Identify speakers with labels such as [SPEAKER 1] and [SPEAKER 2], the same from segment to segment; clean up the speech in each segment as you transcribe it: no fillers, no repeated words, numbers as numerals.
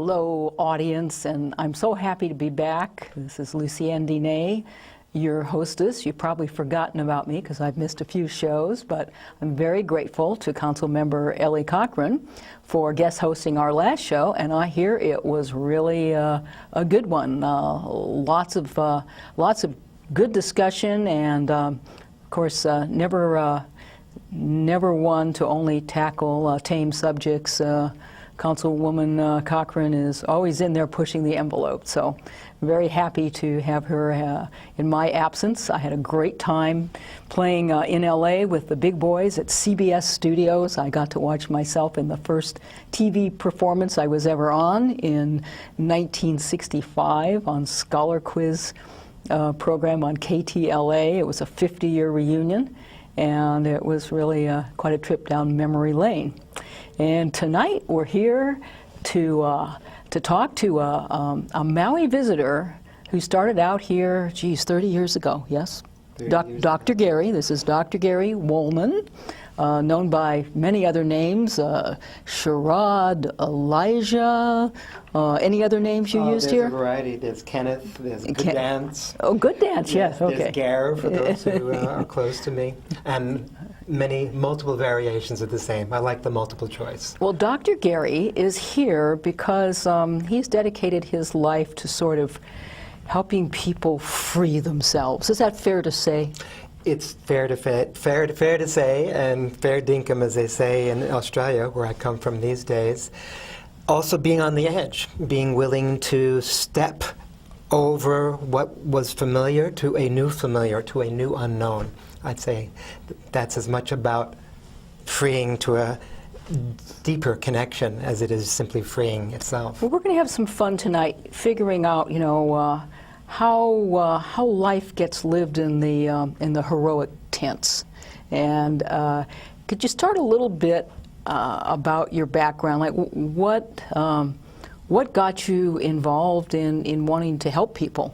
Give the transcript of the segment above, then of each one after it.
[SPEAKER 1] Hello, audience, and I'm so happy to be back. This is Lucienne Diné, your hostess. You've probably forgotten about me because I've missed a few shows, but I'm very grateful to Councilmember Ellie Cochran for guest hosting our last show, and I hear it was really a good one. Lots of good discussion, and of course, never one to only tackle tame subjects. Councilwoman Cochran is always in there pushing the envelope, so very happy to have her in my absence. I had a great time playing in LA with the big boys at CBS Studios. I got to watch myself in the first TV performance I was ever on in 1965 on Scholar Quiz program on KTLA. It was a 50-year reunion, and it was really quite a trip down memory lane. And tonight we're here to talk to a Maui visitor who started out here, 30 years ago, yes? Dr. Gary. This is Dr. Gary Woolman, known by many other names, Sherrod, Elijah, any other names you used here?
[SPEAKER 2] There's a variety. There's Kenneth, there's Good Dance.
[SPEAKER 1] Oh, Good Dance, yes, okay.
[SPEAKER 2] There's Gare, for those who are close to me, and multiple variations of the same. I like the multiple choice.
[SPEAKER 1] Well, Dr. Gary is here because he's dedicated his life to sort of helping people free themselves. Is that fair to say?
[SPEAKER 2] It's fair to say, and fair dinkum, as they say in Australia, where I come from these days. Also being on the edge, being willing to step over what was familiar to a new familiar, to a new unknown. I'd say that's as much about freeing to a deeper connection as it is simply freeing itself.
[SPEAKER 1] Well, we're going to have some fun tonight figuring out, you know, how life gets lived in the heroic tense. And could you start a little bit about your background? Like, what got you involved in wanting to help people?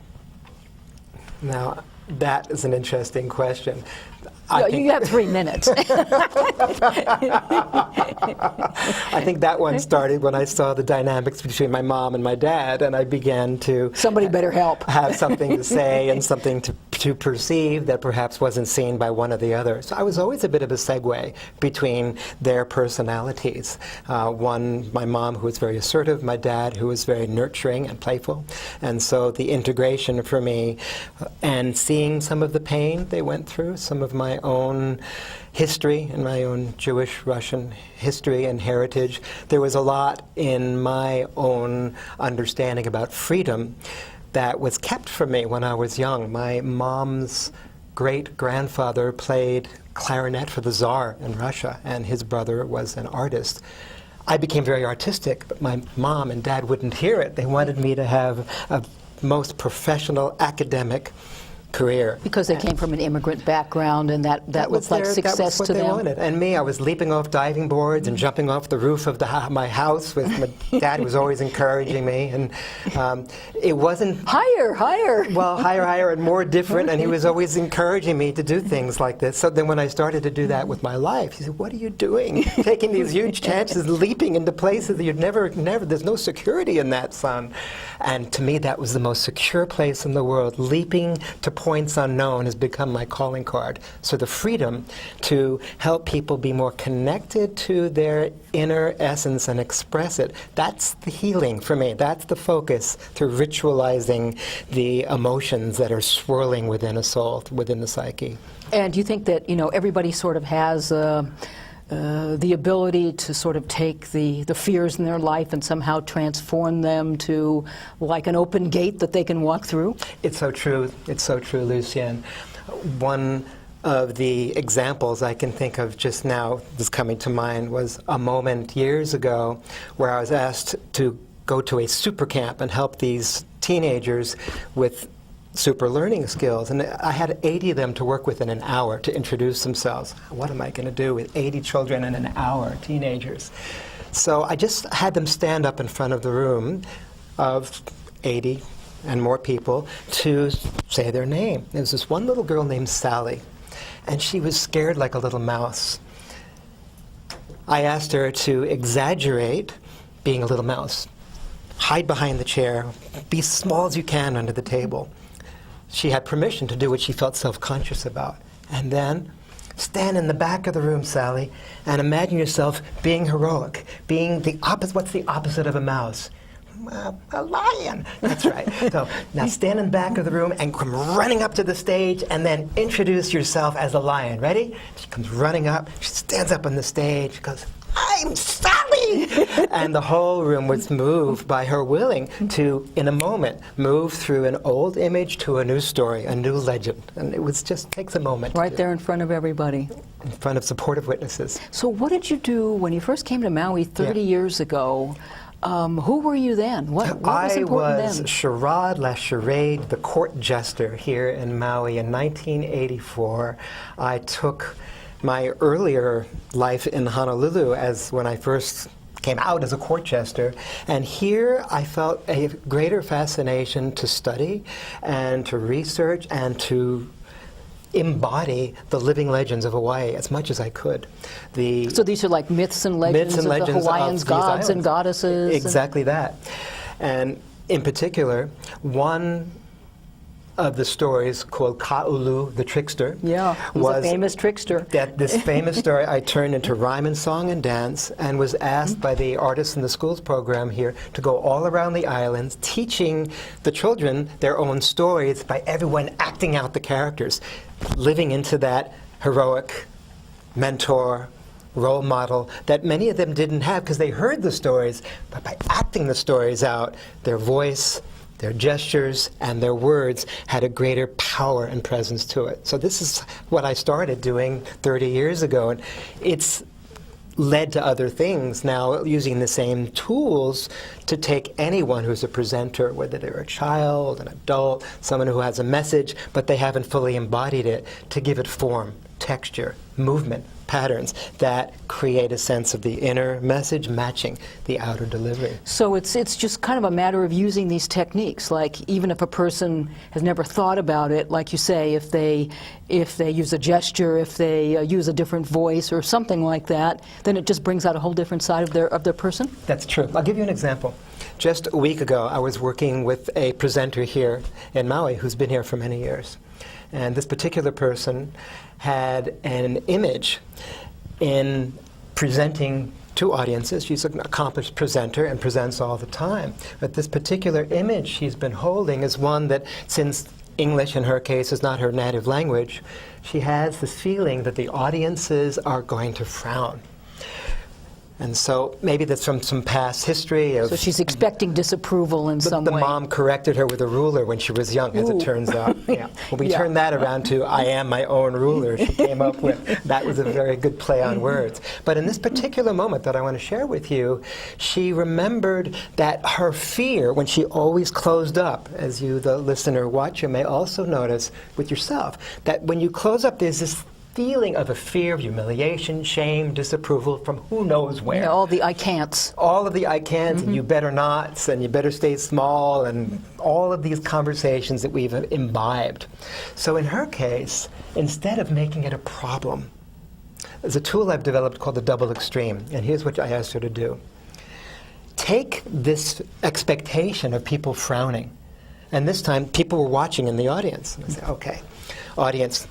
[SPEAKER 2] Now, that is an interesting question.
[SPEAKER 1] You have 3 minutes.
[SPEAKER 2] I think that one started when I saw the dynamics between my mom and my dad, and I began to
[SPEAKER 1] somebody better help.
[SPEAKER 2] Have something to say and something to perceive that perhaps wasn't seen by one or the other. So I was always a bit of a segue between their personalities. My mom, who was very assertive, my dad, who was very nurturing and playful. And so the integration for me and seeing some of the pain they went through, some of my own history and my own Jewish Russian history and heritage. There was a lot in my own understanding about freedom that was kept from me when I was young. My mom's great-grandfather played clarinet for the Tsar in Russia, and his brother was an artist. I became very artistic, but my mom and dad wouldn't hear it. They wanted me to have a most professional academic career.
[SPEAKER 1] Because they came from an immigrant background, and that was like success to them.
[SPEAKER 2] They wanted. And me, I was leaping off diving boards and jumping off the roof of my house. With my dad was always encouraging me, and it wasn't
[SPEAKER 1] higher.
[SPEAKER 2] Well, higher, and more different. And he was always encouraging me to do things like this. So then, when I started to do that with my life, he said, "What are you doing? Taking these huge chances, leaping into places that you'd never. There's no security in that, son." And to me, that was the most secure place in the world. Leaping to points unknown has become my calling card. So the freedom to help people be more connected to their inner essence and express it, that's the healing for me. That's the focus, through ritualizing the emotions that are swirling within a soul, within the psyche.
[SPEAKER 1] And you think that, you know, everybody sort of has the ability to sort of take the fears in their life and somehow transform them to like an open gate that they can walk through?
[SPEAKER 2] It's so true. It's so true, Lucienne. One of the examples I can think of just now that's coming to mind was a moment years ago where I was asked to go to a super camp and help these teenagers with super learning skills, and I had 80 of them to work with in an hour to introduce themselves. What am I going to do with 80 children in an hour, teenagers? So I just had them stand up in front of the room of 80 and more people to say their name. There was this one little girl named Sally, and she was scared like a little mouse. I asked her to exaggerate being a little mouse. hide behind the chair, be small as you can under the table. She had permission to do what she felt self-conscious about. And then stand in the back of the room, Sally, and imagine yourself being heroic, being the opposite. What's the opposite of a mouse? A lion. That's right. So now stand in the back of the room and come running up to the stage and then introduce yourself as a lion. Ready? She comes running up. She stands up on the stage. She goes, "I'm Sally!" And the whole room was moved by her willing to, in a moment, move through an old image to a new story, a new legend. And it was just takes a moment.
[SPEAKER 1] Right there in front of everybody.
[SPEAKER 2] In front of supportive witnesses.
[SPEAKER 1] So what did you do when you first came to Maui 30 years ago? Who were you then? What was important
[SPEAKER 2] I was
[SPEAKER 1] then?
[SPEAKER 2] Charade la Charade, the court jester here in Maui in 1984. I took my earlier life in Honolulu as when I first came out as a court jester, and here I felt a greater fascination to study and to research and to embody the living legends of Hawaii as much as I could.
[SPEAKER 1] So these are like myths and legends of the Hawaiian gods and goddesses?
[SPEAKER 2] Exactly that. And in particular, one of the stories called Ka'ulu, the trickster,
[SPEAKER 1] was a famous trickster.
[SPEAKER 2] This famous story I turned into rhyme and song and dance, and was asked by the Artists in the Schools program here to go all around the islands teaching the children their own stories by everyone acting out the characters, living into that heroic mentor, role model that many of them didn't have because they heard the stories, but by acting the stories out, their voice, their gestures, and their words had a greater power and presence to it. So this is what I started doing 30 years ago, and it's led to other things now, using the same tools to take anyone who's a presenter, whether they're a child, an adult, someone who has a message, but they haven't fully embodied it, to give it form, texture, movement, patterns that create a sense of the inner message matching the outer delivery.
[SPEAKER 1] So it's just kind of a matter of using these techniques, like even if a person has never thought about it, like you say, if they use a gesture, if they use a different voice or something like that, then it just brings out a whole different side of their person?
[SPEAKER 2] That's true. I'll give you an example. Just a week ago, I was working with a presenter here in Maui who's been here for many years. And this particular person had an image in presenting to audiences. She's an accomplished presenter and presents all the time. But this particular image she's been holding is one that, since English in her case is not her native language, she has this feeling that the audiences are going to frown. And so maybe that's from some past history of...
[SPEAKER 1] So she's expecting disapproval in some way.
[SPEAKER 2] The mom corrected her with a ruler when she was young, as it turns out. Yeah. Well, we turned that around to "I am my own ruler" she came up with. That was a very good play on words. But in this particular moment that I want to share with you, she remembered that her fear, when she always closed up, as you, the listener, watcher, may also notice with yourself, that when you close up, there's this feeling of a fear of humiliation, shame, disapproval from who knows where.
[SPEAKER 1] Yeah, all the I can'ts.
[SPEAKER 2] All of the I can'ts, and you better nots, and you better stay small, and all of these conversations that we've imbibed. So in her case, instead of making it a problem, there's a tool I've developed called the double extreme, and here's what I asked her to do. Take this expectation of people frowning, and this time people were watching in the audience. And I said, okay, audience,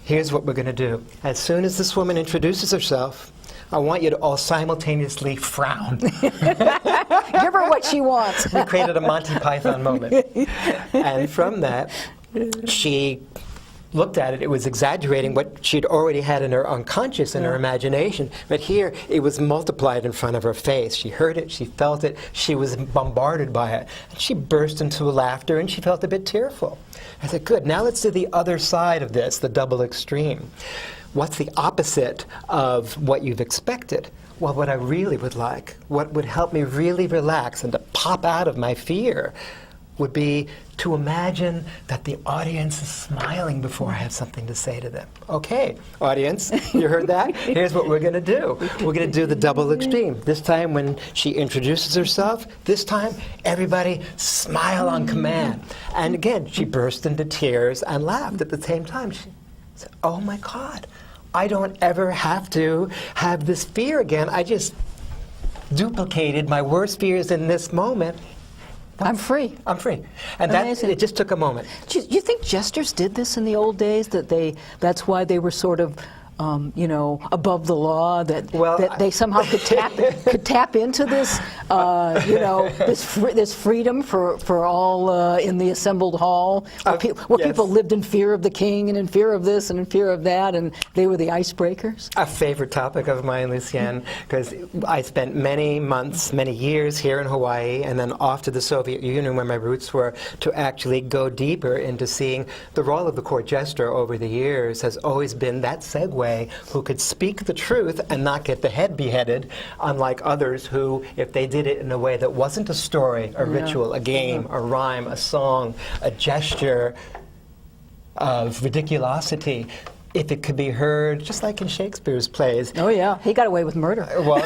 [SPEAKER 2] here's what we're going to do. As soon as this woman introduces herself, I want you to all simultaneously frown.
[SPEAKER 1] Give her what she wants.
[SPEAKER 2] We created a Monty Python moment. And from that, she looked at it. It was exaggerating what she'd already had in her unconscious, in her imagination. But here, it was multiplied in front of her face. She heard it, she felt it, she was bombarded by it. And she burst into laughter, and she felt a bit tearful. I said, good, now let's do the other side of this, the double extreme. What's the opposite of what you've expected? Well, what I really would like, what would help me really relax and to pop out of my fear, would be to imagine that the audience is smiling before I have something to say to them. Okay, audience, you heard that? Here's what we're going to do. We're going to do the double extreme. This time when she introduces herself, this time everybody smile on command. And again, she burst into tears and laughed at the same time. She said, oh my God, I don't ever have to have this fear again. I just duplicated my worst fears in this moment,
[SPEAKER 1] I'm free.
[SPEAKER 2] I'm free. And that,
[SPEAKER 1] Amazing.
[SPEAKER 2] it just took a moment.
[SPEAKER 1] Do you think jesters did this in the old days? That's why they were sort of, above the law. That they somehow could tap into this, this freedom for all in the assembled hall, where
[SPEAKER 2] yes.
[SPEAKER 1] people lived in fear of the king and in fear of this and in fear of that, and they were the icebreakers.
[SPEAKER 2] A favorite topic of mine, Lucienne, because I spent many months, many years here in Hawaii, and then off to the Soviet Union where my roots were, to actually go deeper into seeing the role of the court jester over the years has always been that segue who could speak the truth and not get the head beheaded, unlike others who, if they did it in a way that wasn't a story, a ritual, a game, a rhyme, a song, a gesture of ridiculosity, if it could be heard, just like in Shakespeare's plays.
[SPEAKER 1] Oh yeah, he got away with murder.
[SPEAKER 2] Well,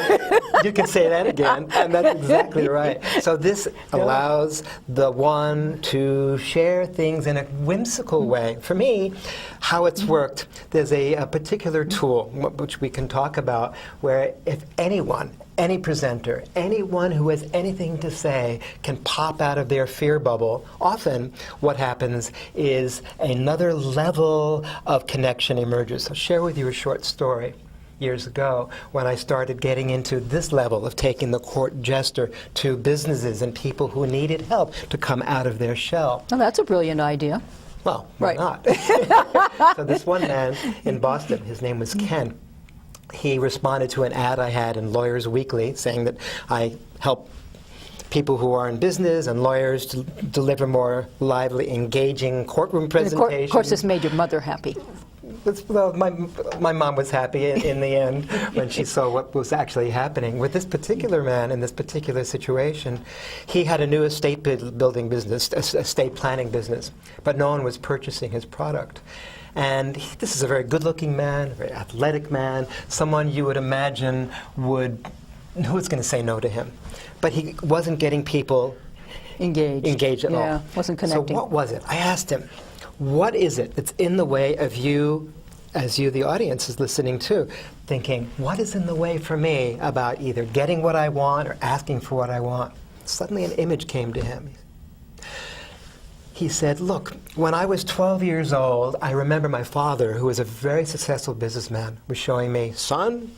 [SPEAKER 2] you can say that again, and that's exactly right. So this allows the one to share things in a whimsical way. For me, how it's worked, there's a particular tool, which we can talk about, where if anyone, any presenter, anyone who has anything to say can pop out of their fear bubble, often what happens is another level of connection emerges. I'll share with you a short story. Years ago, when I started getting into this level of taking the court jester to businesses and people who needed help to come out of their shell.
[SPEAKER 1] Well, that's a brilliant idea.
[SPEAKER 2] Well, why not? So this one man in Boston, his name was Ken. He responded to an ad I had in Lawyers Weekly saying that I help people who are in business and lawyers to deliver more lively, engaging courtroom presentations.
[SPEAKER 1] Of course, this made your mother happy.
[SPEAKER 2] Well, my mom was happy in the end when she saw what was actually happening. With this particular man in this particular situation, he had a new estate building business, estate planning business, but no one was purchasing his product. And this is a very good-looking man, a very athletic man, someone you would imagine who's going to say no to him? But he wasn't getting people engaged at all.
[SPEAKER 1] Yeah, wasn't connecting.
[SPEAKER 2] So what was it? I asked him, what is it that's in the way of you, as you, the audience, is listening to, thinking, what is in the way for me about either getting what I want or asking for what I want? Suddenly an image came to him. He said, look, when I was 12 years old, I remember my father, who was a very successful businessman, was showing me, son,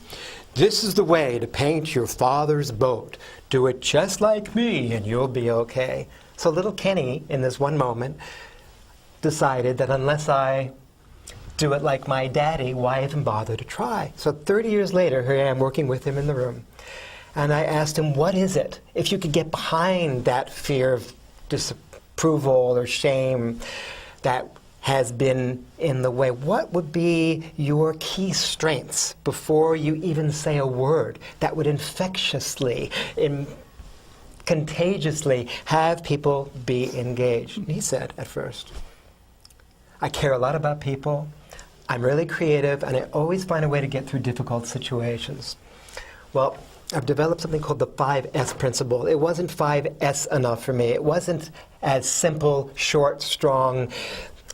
[SPEAKER 2] this is the way to paint your father's boat. Do it just like me and you'll be okay. So little Kenny, in this one moment, decided that unless I do it like my daddy, why even bother to try? So 30 years later, here I am working with him in the room. And I asked him, what is it? If you could get behind that fear of disapproval or shame that has been in the way, what would be your key strengths before you even say a word that would infectiously, contagiously have people be engaged? And he said at first, I care a lot about people, I'm really creative, and I always find a way to get through difficult situations. Well, I've developed something called the 5S principle. It wasn't 5S enough for me. It wasn't as simple, short, strong,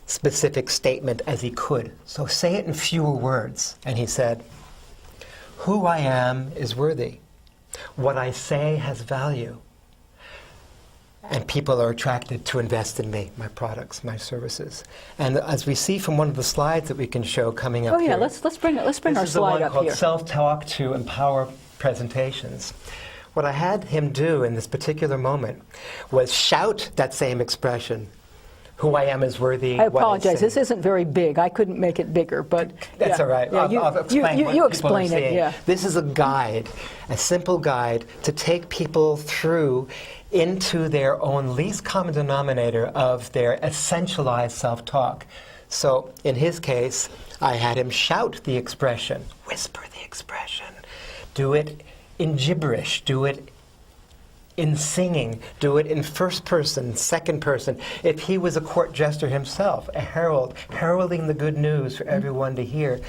[SPEAKER 2] specific statement as he could. So say it in fewer words. And he said, who I am is worthy. What I say has value. And people are attracted to invest in me, my products, my services. And as we see from one of the slides that we can show coming up here.
[SPEAKER 1] Let's bring our slide up here.
[SPEAKER 2] This is the one called Self-Talk to Empower Presentations. What I had him do in this particular moment was shout that same expression. Who I am is worthy.
[SPEAKER 1] I apologize. This isn't very big. I couldn't make it bigger, but
[SPEAKER 2] that's all right.
[SPEAKER 1] Yeah,
[SPEAKER 2] I'll explain
[SPEAKER 1] you explain it. Yeah.
[SPEAKER 2] This is a guide, a simple guide to take people through into their own least common denominator of their essentialized self-talk. So in his case, I had him shout the expression, whisper the expression, do it in gibberish, do it in singing, do it in first person, second person. If he was a court jester himself, a herald, heralding the good news for everyone to hear,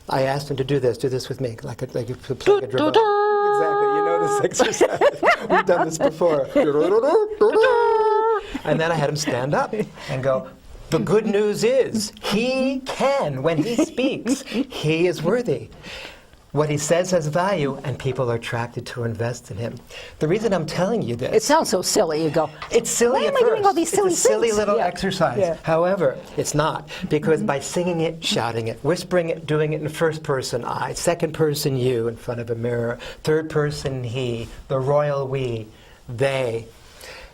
[SPEAKER 2] I asked him to do this with me, like you play a drum. Exactly, you know this exercise. We've done this before. And then I had him stand up and go, the good news is, he can, when he speaks, he is worthy. What he says has value, and people are attracted to invest in him. The reason I'm telling you this...
[SPEAKER 1] It sounds so silly. You go,
[SPEAKER 2] It's silly
[SPEAKER 1] why
[SPEAKER 2] at
[SPEAKER 1] am I
[SPEAKER 2] first.
[SPEAKER 1] doing all these silly
[SPEAKER 2] it's a silly
[SPEAKER 1] things?
[SPEAKER 2] little
[SPEAKER 1] Yeah.
[SPEAKER 2] exercise.
[SPEAKER 1] Yeah.
[SPEAKER 2] However, it's not, because by singing it, shouting it, whispering it, doing it in first person I, second person you in front of a mirror, third person he, the royal we, they,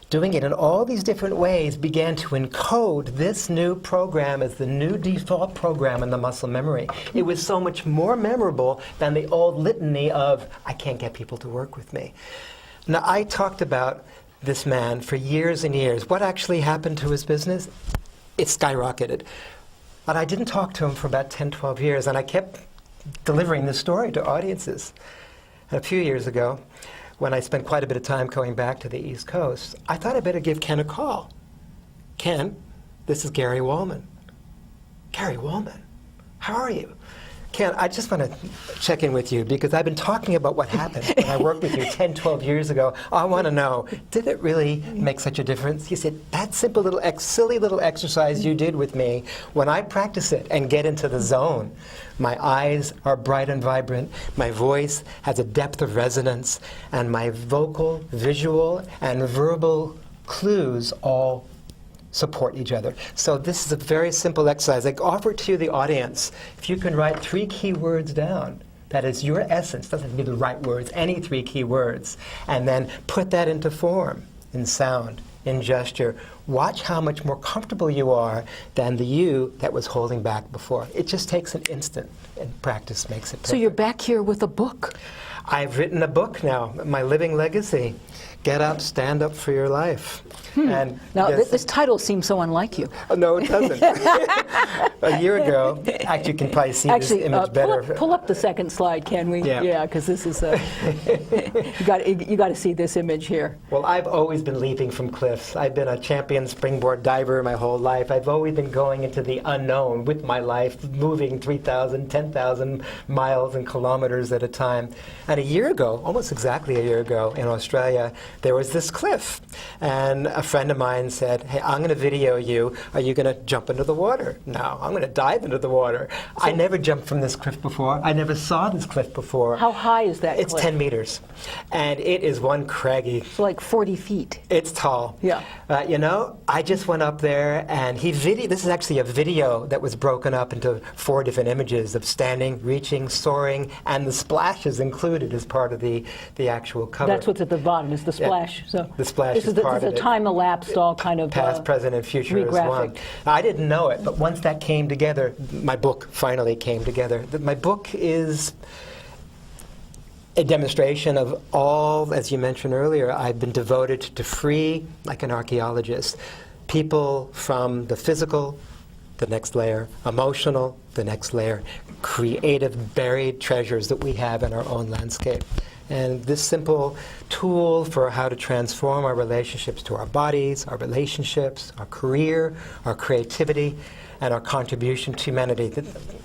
[SPEAKER 2] doing it in all these different ways began to encode this new program as the new default program in the muscle memory. It was so much more memorable than the old litany of, I can't get people to work with me. Now, I talked about this man for years and years. What actually happened to his business? It skyrocketed. But I didn't talk to him for about 10, 12 years, and I kept delivering this story to audiences. And a few years ago, when I spent quite a bit of time going back to the East Coast, I thought I'd better give Ken a call. Ken, this is Gary Wallman. Gary Wallman, how are you? Ken, I just want to check in with you because I've been talking about what happened when I worked with you 10, 12 years ago. I want to know, did it really make such a difference? He said, that simple little, silly little exercise you did with me, when I practice it and get into the zone, my eyes are bright and vibrant, my voice has a depth of resonance, and my vocal, visual, and verbal clues all support each other. So this is a very simple exercise. I offer to the audience, if you can write 3 key words down, that is your essence, doesn't have to be the right words, any 3 key words, and then put that into form, in sound, in gesture. Watch how much more comfortable you are than the you that was holding back before. It just takes an instant, and practice makes it perfect.
[SPEAKER 1] so you're back here with a book.
[SPEAKER 2] I've written a book now, My Living Legacy. Get up, stand up for your life. And
[SPEAKER 1] Now,
[SPEAKER 2] yes,
[SPEAKER 1] this title seems so unlike you.
[SPEAKER 2] oh, no, it doesn't. A year ago, actually, you can probably see this image better.
[SPEAKER 1] Pull up the second slide, can we?
[SPEAKER 2] Yeah.
[SPEAKER 1] because this is you got to see this image here.
[SPEAKER 2] Well, I've always been leaping from cliffs. I've been a champion springboard diver my whole life. I've always been going into the unknown with my life, moving 3,000, 10,000 miles and kilometers at a time. And a year ago, almost exactly a year ago, in Australia, there was this cliff. And a friend of mine said, hey, I'm going to video you. Are you going to jump into the water? No, I'm going to dive into the water. I never jumped from this cliff before. I never saw this cliff before.
[SPEAKER 1] How high is that
[SPEAKER 2] It's
[SPEAKER 1] cliff?
[SPEAKER 2] 10 meters. And it is one craggy.
[SPEAKER 1] It's like 40 feet.
[SPEAKER 2] It's tall.
[SPEAKER 1] Yeah.
[SPEAKER 2] You know, I just went up there and this is actually a video that was broken up into 4 different images of standing, reaching, soaring, and the splashes included as part of the actual cover.
[SPEAKER 1] That's what's at the bottom, is the splash. So
[SPEAKER 2] The splash
[SPEAKER 1] this
[SPEAKER 2] is
[SPEAKER 1] is
[SPEAKER 2] part
[SPEAKER 1] the
[SPEAKER 2] of it.
[SPEAKER 1] time-elapsed, all kind of
[SPEAKER 2] Past, present, and future is one.
[SPEAKER 1] regraphic.
[SPEAKER 2] I didn't know it, but once that came together, my book finally came together. My book is a demonstration of all, as you mentioned earlier, I've been devoted to free, like an archaeologist, people from the physical, the next layer, emotional, the next layer, creative, buried treasures that we have in our own landscape. And this simple tool for how to transform our relationships to our bodies, our relationships, our career, our creativity, and our contribution to humanity.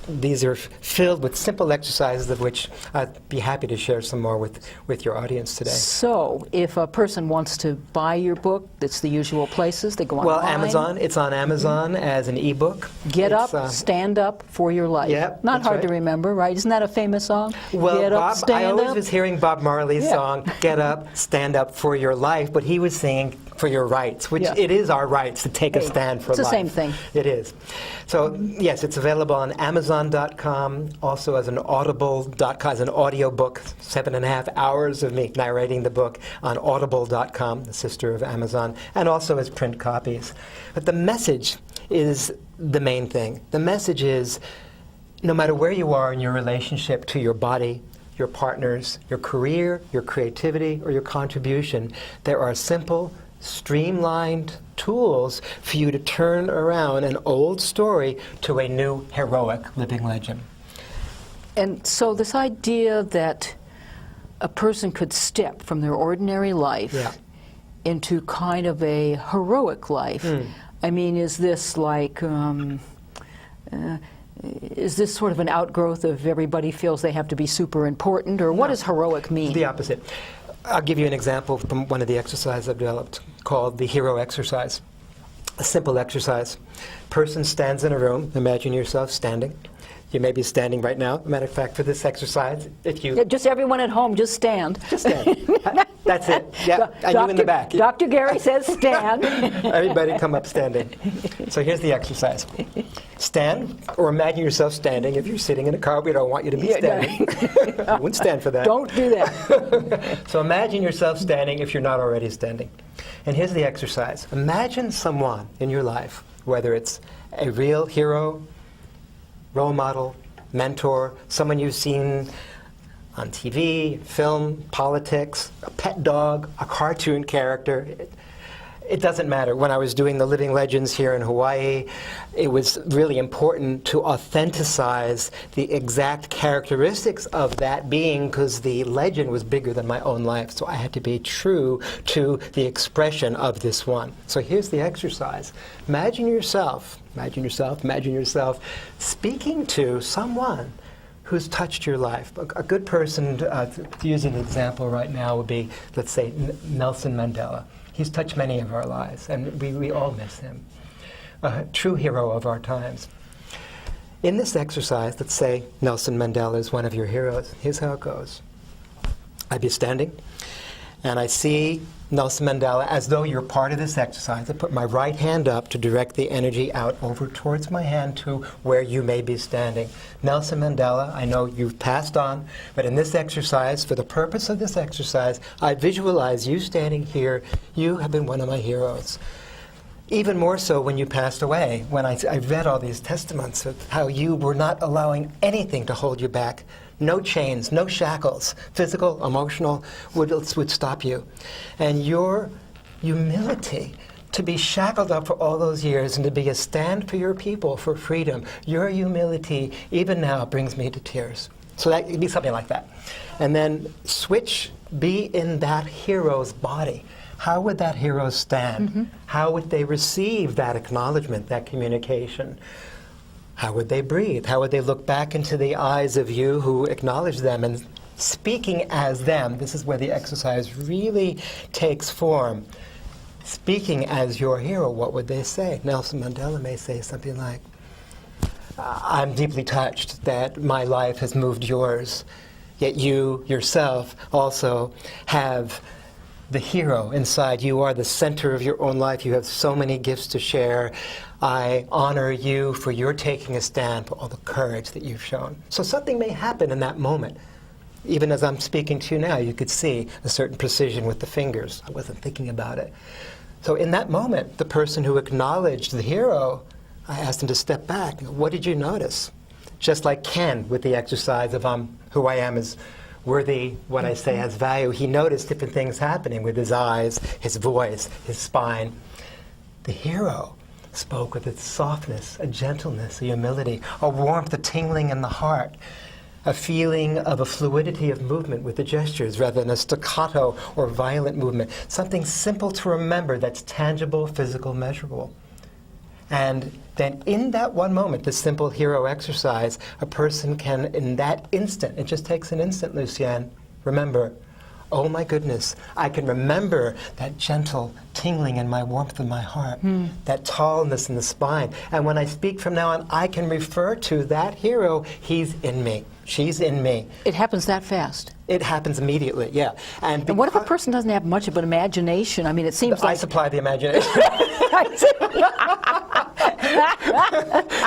[SPEAKER 2] These are filled with simple exercises of which I'd be happy to share some more with your audience today.
[SPEAKER 1] So, if a person wants to buy your book, it's the usual places. They go online.
[SPEAKER 2] Well, Amazon. It's on Amazon as an ebook.
[SPEAKER 1] Get
[SPEAKER 2] It's,
[SPEAKER 1] up, stand up for your life.
[SPEAKER 2] Yep,
[SPEAKER 1] Not
[SPEAKER 2] that's
[SPEAKER 1] hard to
[SPEAKER 2] right.
[SPEAKER 1] remember, right? Isn't that a famous song?
[SPEAKER 2] Well,
[SPEAKER 1] Get up,
[SPEAKER 2] Bob, I
[SPEAKER 1] stand
[SPEAKER 2] always
[SPEAKER 1] up.
[SPEAKER 2] was hearing Bob Marley's
[SPEAKER 1] Yeah.
[SPEAKER 2] song, Get Up, Stand Up for Your Life, but he was singing for your rights, which
[SPEAKER 1] Yeah.
[SPEAKER 2] it is our rights to take a
[SPEAKER 1] Hey,
[SPEAKER 2] stand for
[SPEAKER 1] it's the
[SPEAKER 2] life.
[SPEAKER 1] same thing.
[SPEAKER 2] It is. So, yes, it's available on Amazon.com, also as an Audible.com, as an audio book, 7.5 hours of me narrating the book on Audible.com, the sister of Amazon, and also as print copies. But the message is the main thing. The message is, no matter where you are in your relationship to your body, your partners, your career, your creativity, or your contribution, there are simple, streamlined tools for you to turn around an old story to a new heroic living legend.
[SPEAKER 1] And so this idea that a person could step from their ordinary life
[SPEAKER 2] Yeah.
[SPEAKER 1] into kind of a heroic life, I mean, is this like, is this sort of an outgrowth of everybody feels they have to be super important, or what does heroic mean?
[SPEAKER 2] The opposite. I'll give you an example from one of the exercises I've developed called the hero exercise. A simple exercise. Person stands in a room. Imagine yourself standing. You may be standing right now. Matter of fact, for this exercise, if you...
[SPEAKER 1] Yeah, just everyone at home, just stand.
[SPEAKER 2] Just stand. That's it. Yeah, and you in the back.
[SPEAKER 1] Dr. Gary says stand.
[SPEAKER 2] Everybody come up standing. So here's the exercise. Stand, or imagine yourself standing. If you're sitting in a car, we don't want you to be standing. I wouldn't stand for that.
[SPEAKER 1] Don't do that.
[SPEAKER 2] So imagine yourself standing if you're not already standing. And here's the exercise. Imagine someone in your life, whether it's a real hero, role model, mentor, someone you've seen on TV, film, politics, a pet dog, a cartoon character. It doesn't matter. When I was doing the Living Legends here in Hawaii, it was really important to authenticize the exact characteristics of that being because the legend was bigger than my own life. So I had to be true to the expression of this one. So here's the exercise. Imagine yourself speaking to someone who's touched your life. A good person, to use an example right now, would be, let's say, Nelson Mandela. He's touched many of our lives, and we all miss him. A true hero of our times. In this exercise, let's say Nelson Mandela is one of your heroes. Here's how it goes. I'd be standing, and I see Nelson Mandela as though you're part of this exercise. I put my right hand up to direct the energy out over towards my hand to where you may be standing. Nelson Mandela, I know you've passed on, but in this exercise, for the purpose of this exercise, I visualize you standing here. You have been one of my heroes. Even more so when you passed away, when I read all these testaments of how you were not allowing anything to hold you back. No chains, no shackles, physical, emotional, would stop you. And your humility to be shackled up for all those years and to be a stand for your people, for freedom, your humility even now brings me to tears. So that would be something like that. And then switch, be in that hero's body. How would that hero stand? Mm-hmm. How would they receive that acknowledgement, that communication? How would they breathe? How would they look back into the eyes of you who acknowledge them? And speaking as them, this is where the exercise really takes form. Speaking as your hero, what would they say? Nelson Mandela may say something like, I'm deeply touched that my life has moved yours, yet you yourself also have the hero inside. You are the center of your own life. You have so many gifts to share. I honor you for your taking a stand, for all the courage that you've shown. So something may happen in that moment. Even as I'm speaking to you now, you could see a certain precision with the fingers. I wasn't thinking about it. So in that moment, the person who acknowledged the hero, I asked him to step back. What did you notice? Just like Ken with the exercise of who I am is worthy, what I say has value. He noticed different things happening with his eyes, his voice, his spine. The hero spoke with its softness, a gentleness, a humility, a warmth, a tingling in the heart, a feeling of a fluidity of movement with the gestures rather than a staccato or violent movement. Something simple to remember that's tangible, physical, measurable. And then in that one moment, the simple hero exercise, a person can, in that instant, it just takes an instant, Lucienne, remember, oh my goodness, I can remember that gentle tingling in my warmth in my heart, that tallness in the spine. And when I speak from now on, I can refer to that hero. He's in me. She's in me.
[SPEAKER 1] It happens that fast.
[SPEAKER 2] It happens immediately, yeah.
[SPEAKER 1] And what if a person doesn't have much of an imagination? I mean, it seems like...
[SPEAKER 2] I supply the imagination.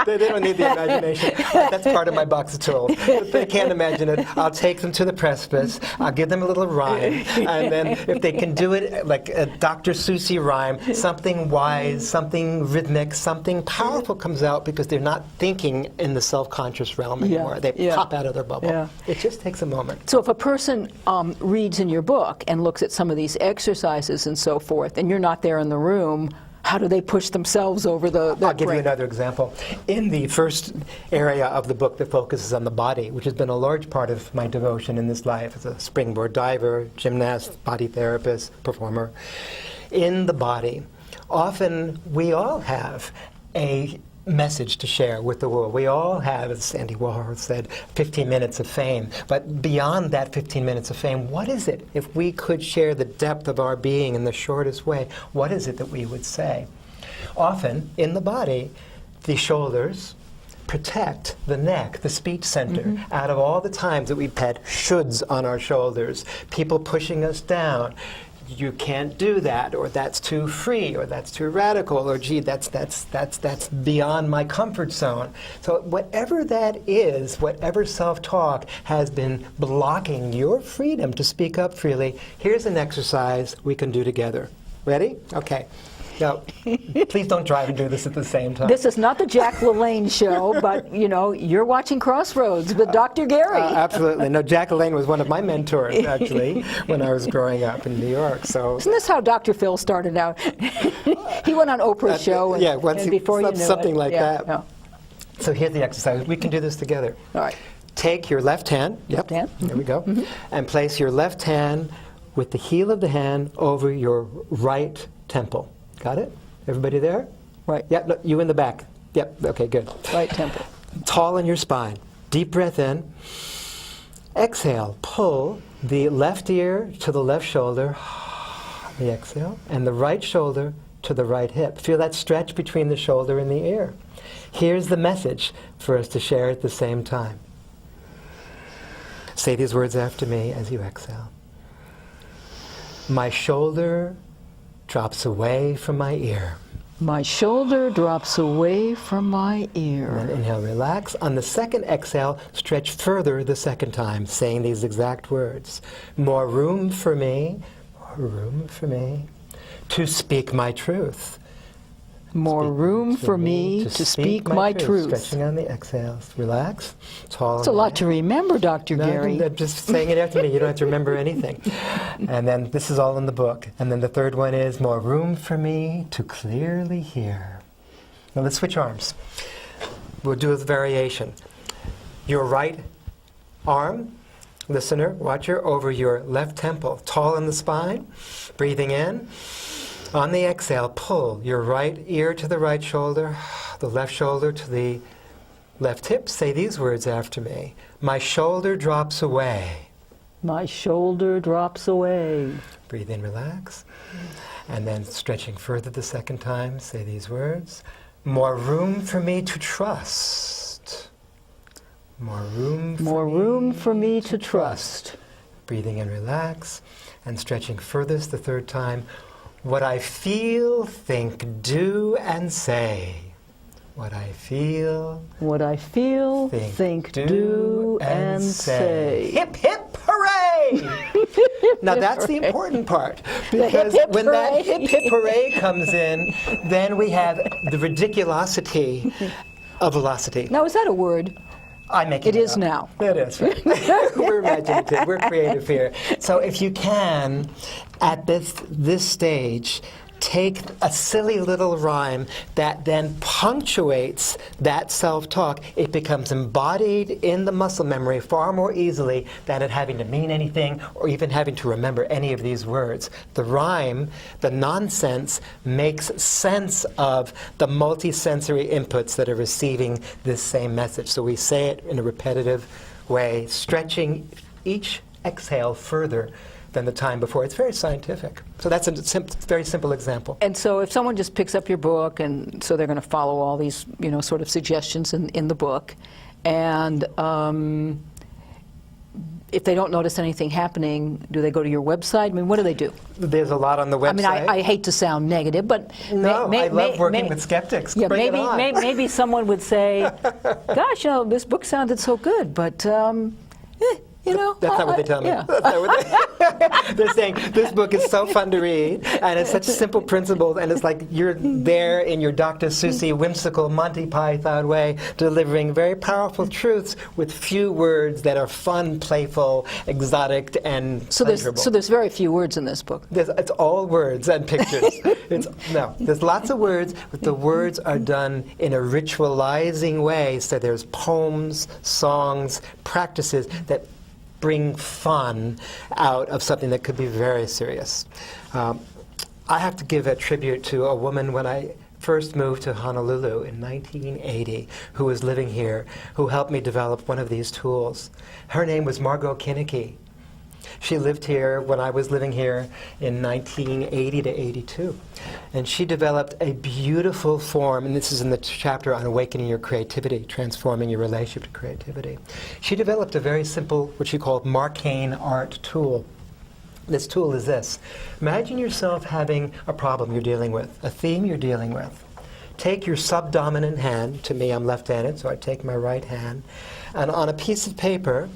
[SPEAKER 2] They don't need the imagination. That's part of my box of tools. If they can't imagine it, I'll take them to the precipice. I'll give them a little rhyme. And then if they can do it like a Dr. Seussy rhyme, something wise, something rhythmic, something powerful comes out because they're not thinking in the self-conscious realm anymore. They pop out of their bubble. Yeah. It just takes a moment.
[SPEAKER 1] So if a person reads in your book and looks at some of these exercises and so forth, and you're not there in the room, how do they push themselves over the
[SPEAKER 2] I'll give you another example. In the first area of the book that focuses on the body, which has been a large part of my devotion in this life as a springboard diver, gymnast, body therapist, performer, in the body, often we all have a message to share with the world. We all have, as Andy Warhol said, 15 minutes of fame. But beyond that 15 minutes of fame, what is it? If we could share the depth of our being in the shortest way, what is it that we would say? Often, in the body, the shoulders, protect the neck, the speech center, out of all the times that we've had shoulds on our shoulders, people pushing us down. You can't do that, or that's too free, or that's too radical, or gee, that's beyond my comfort zone. So whatever that is, whatever self-talk has been blocking your freedom to speak up freely, here's an exercise we can do together. Ready? Okay. Now, please don't drive and do this at the same time.
[SPEAKER 1] This is not the Jack LaLanne show, but you know, you're watching Crossroads with Dr. Gary.
[SPEAKER 2] Absolutely. No, Jack LaLanne was one of my mentors, actually, when I was growing up in New York. So,
[SPEAKER 1] isn't this how Dr. Phil started out? He went on Oprah's show, and,
[SPEAKER 2] yeah, once
[SPEAKER 1] and before you knew
[SPEAKER 2] something
[SPEAKER 1] it,
[SPEAKER 2] like
[SPEAKER 1] yeah,
[SPEAKER 2] that.
[SPEAKER 1] yeah.
[SPEAKER 2] So here's the exercise. We can do this together.
[SPEAKER 1] All right.
[SPEAKER 2] Take your left hand.
[SPEAKER 1] Left hand.
[SPEAKER 2] There we go. And place your left hand with the heel of the hand over your right temple. Got it? Everybody there?
[SPEAKER 1] Right.
[SPEAKER 2] Yep, no, you in the back. Yep, okay, good.
[SPEAKER 1] Right temple.
[SPEAKER 2] Tall in your spine. Deep breath in. Exhale, pull the left ear to the left shoulder, the exhale, and the right shoulder to the right hip. Feel that stretch between the shoulder and the ear. Here's the message for us to share at the same time. Say these words after me as you exhale. My shoulder drops away from my ear.
[SPEAKER 1] My shoulder drops away from my ear.
[SPEAKER 2] And then inhale, relax. On the second exhale, stretch further the second time, saying these exact words. More room for me to speak my truth.
[SPEAKER 1] More room for me to speak my truth.
[SPEAKER 2] Stretching on the exhales. Relax. Tall.
[SPEAKER 1] It's a lot to remember, Dr. Gary.
[SPEAKER 2] I'm just saying it after me. You don't have to remember anything. And then this is all in the book. And then the third one is more room for me to clearly hear. Now let's switch arms. We'll do a variation. Your right arm, listener, watcher, over your left temple, tall in the spine, breathing in. On the exhale, pull your right ear to the right shoulder, the left shoulder to the left hip. Say these words after me. My shoulder drops away.
[SPEAKER 1] My shoulder drops away.
[SPEAKER 2] Breathe in, relax. And then stretching further the second time, say these words. More room for me to trust. More room for me to trust. Breathing in, relax. And stretching furthest the third time. What I feel, think, do, and say. What I feel,
[SPEAKER 1] think, do, and say.
[SPEAKER 2] Hip, hip, hooray! Now that's the important part, because
[SPEAKER 1] hip,
[SPEAKER 2] when
[SPEAKER 1] hooray.
[SPEAKER 2] that hip, hip, hooray comes in, then we have the ridiculosity of velocity.
[SPEAKER 1] Now, is that a word?
[SPEAKER 2] I'm making
[SPEAKER 1] It is
[SPEAKER 2] up.
[SPEAKER 1] now.
[SPEAKER 2] It is, right. We're imaginative, we're creative here. So if you can, at this stage, take a silly little rhyme that then punctuates that self-talk. It becomes embodied in the muscle memory far more easily than it having to mean anything or even having to remember any of these words. The rhyme, the nonsense, makes sense of the multi-sensory inputs that are receiving this same message. So we say it in a repetitive way, stretching each exhale further than the time before. It's very scientific. So that's a very simple example.
[SPEAKER 1] And so if someone just picks up your book, and so they're going to follow all these, you know, sort of suggestions in the book, and if they don't notice anything happening, do they go to your website? I mean, what do they do?
[SPEAKER 2] There's a lot on the website.
[SPEAKER 1] I mean, I hate to sound negative, but
[SPEAKER 2] no, I love working with skeptics.
[SPEAKER 1] Yeah,
[SPEAKER 2] Bring it on.
[SPEAKER 1] maybe someone would say, "Gosh, you know, this book sounded so good, but." You know,
[SPEAKER 2] That's not what they tell me.
[SPEAKER 1] Yeah.
[SPEAKER 2] That's not what they're saying, this book is so fun to read, and it's such simple principles, and it's like you're there in your Dr. Seuss whimsical Monty Python way, delivering very powerful truths with few words that are fun, playful, exotic, and pleasurable.
[SPEAKER 1] So there's very few words in this book.
[SPEAKER 2] It's all words and pictures. There's lots of words, but the words are done in a ritualizing way, so there's poems, songs, practices that bring fun out of something that could be very serious. I have to give a tribute to a woman when I first moved to Honolulu in 1980, who was living here, who helped me develop one of these tools. Her name was Margot Kinnicky. She lived here when I was living here in 1980 to 82. And she developed a beautiful form, and this is in the chapter on awakening your creativity, transforming your relationship to creativity. She developed a very simple, what she called Marcane art tool. This tool is this. Imagine yourself having a problem you're dealing with, a theme you're dealing with. Take your subdominant hand, to me I'm left-handed, so I take my right hand, and on a piece of paper,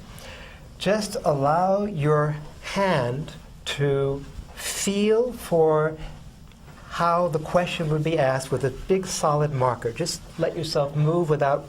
[SPEAKER 2] just allow your hand to feel for how the question would be asked with a big solid marker. Just let yourself move without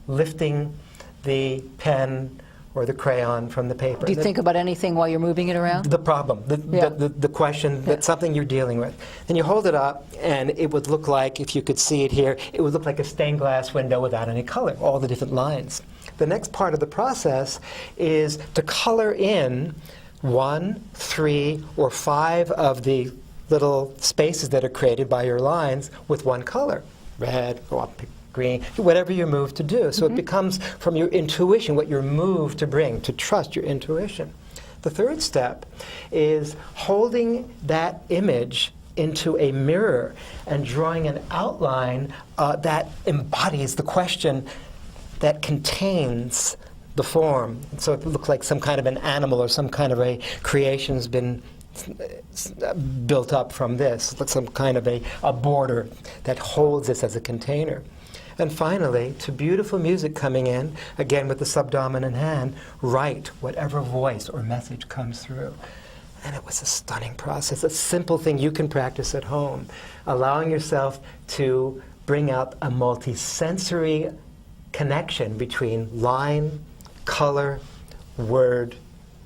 [SPEAKER 2] lifting the pen or the crayon from the paper.
[SPEAKER 1] Do you think about anything while you're moving it around?
[SPEAKER 2] The problem, the question, that's something you're dealing with. And you hold it up, and it would look like, if you could see it here, it would look like a stained glass window without any color, all the different lines. The next part of the process is to color in 1, 3, or 5 of the little spaces that are created by your lines with one color. Red, or green, whatever you're moved to do. So it becomes from your intuition, what you're moved to bring, to trust your intuition. The third step is holding that image into a mirror and drawing an outline that embodies the question that contains the form. And so it looks like some kind of an animal or some kind of a creation's been built up from this, like some kind of a border that holds this as a container. And finally, to beautiful music coming in, again with the subdominant hand, write whatever voice or message comes through. And it was a stunning process, a simple thing you can practice at home, allowing yourself to bring out a multisensory connection between line, color, word,